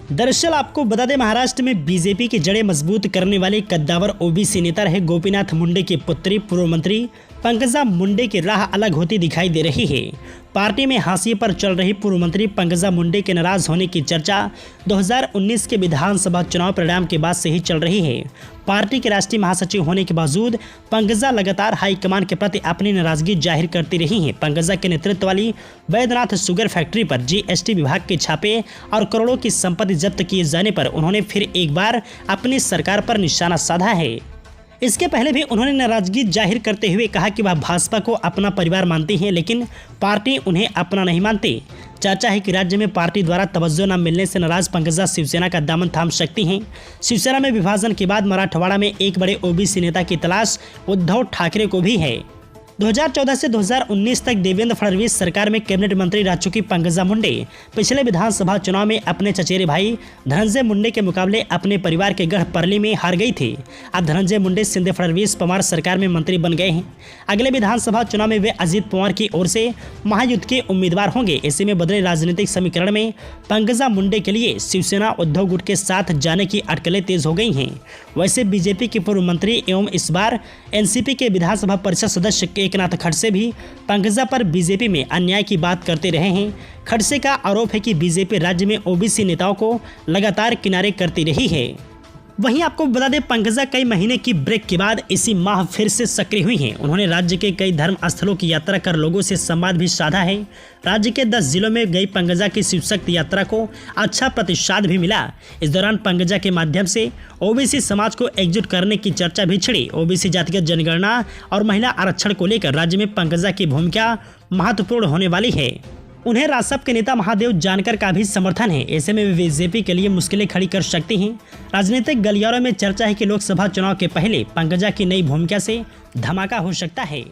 दरअसल आपको बता दें, महाराष्ट्र में बीजेपी की जड़ें मजबूत करने वाले कद्दावर ओबीसी नेता रहे गोपीनाथ मुंडे की पुत्री पूर्व मंत्री पंकजा मुंडे की राह अलग होती दिखाई दे रही है। पार्टी में हाशिए पर चल रही पूर्व मंत्री पंकजा मुंडे के नाराज होने की चर्चा 2019 के विधानसभा चुनाव परिणाम के बाद से ही चल रही है। पार्टी के राष्ट्रीय महासचिव होने के बावजूद पंकजा लगातार हाईकमान के प्रति अपनी नाराजगी जाहिर करती रही हैं। पंकजा के नेतृत्व वाली वैद्यनाथ शुगर फैक्ट्री पर जीएसटी विभाग के छापे और करोड़ों की संपत्ति जब्त किए जाने पर उन्होंने फिर एक बार अपनी सरकार पर निशाना साधा है। इसके पहले भी उन्होंने नाराजगी जाहिर करते हुए कहा कि वह भाजपा को अपना परिवार मानती हैं, लेकिन पार्टी उन्हें अपना नहीं मानती। चर्चा है कि राज्य में पार्टी द्वारा तवज्जो न मिलने से नाराज पंकजा शिवसेना का दामन थाम सकती हैं। शिवसेना में विभाजन के बाद मराठवाड़ा में एक बड़े ओबीसी नेता की तलाश उद्धव ठाकरे को भी है। 2014 से 2019 तक देवेंद्र फडणवीस सरकार में कैबिनेट मंत्री रह चुकी पंकजा मुंडे पिछले विधानसभा चुनाव में अपने चचेरे भाई धनंजय मुंडे के मुकाबले अपने परिवार के गढ़ परली में हार गई थी। अब धनंजय मुंडे शिंदे फडणवीस पवार सरकार में मंत्री बन गए हैं। अगले विधानसभा चुनाव में वे अजित पवार की ओर से महायुद्ध के उम्मीदवार होंगे। ऐसे में बदले राजनीतिक समीकरण में पंकजा मुंडे के लिए शिवसेना उद्धव गुट के साथ जाने की अटकलें तेज हो गई हैं। वैसे बीजेपी के पूर्व मंत्री एवं इस बार एनसीपी के विधानसभा परिषद सदस्य एकनाथ खड़से भी पंकजा पर बीजेपी में अन्याय की बात करते रहे हैं। खड़से का आरोप है कि बीजेपी राज्य में ओबीसी नेताओं को लगातार किनारे करती रही है। वहीं आपको बता दें, पंकजा कई महीने की ब्रेक के बाद इसी माह फिर से सक्रिय हुई हैं। उन्होंने राज्य के कई धर्म स्थलों की यात्रा कर लोगों से संवाद भी साधा है। राज्य के 10 जिलों में गई पंकजा की शिवशक्ति यात्रा को अच्छा प्रतिसाद भी मिला। इस दौरान पंकजा के माध्यम से ओबीसी समाज को एकजुट करने की चर्चा भी छिड़ी। ओबीसी जातिगत जनगणना और महिला आरक्षण को लेकर राज्य में पंकजा की भूमिका महत्वपूर्ण होने वाली है। उन्हें रासप के नेता महादेव जानकर का भी समर्थन है। ऐसे में वे बीजेपी के लिए मुश्किलें खड़ी कर सकती हैं। राजनीतिक गलियारों में चर्चा है कि लोकसभा चुनाव के पहले पंकजा की नई भूमिका से धमाका हो सकता है।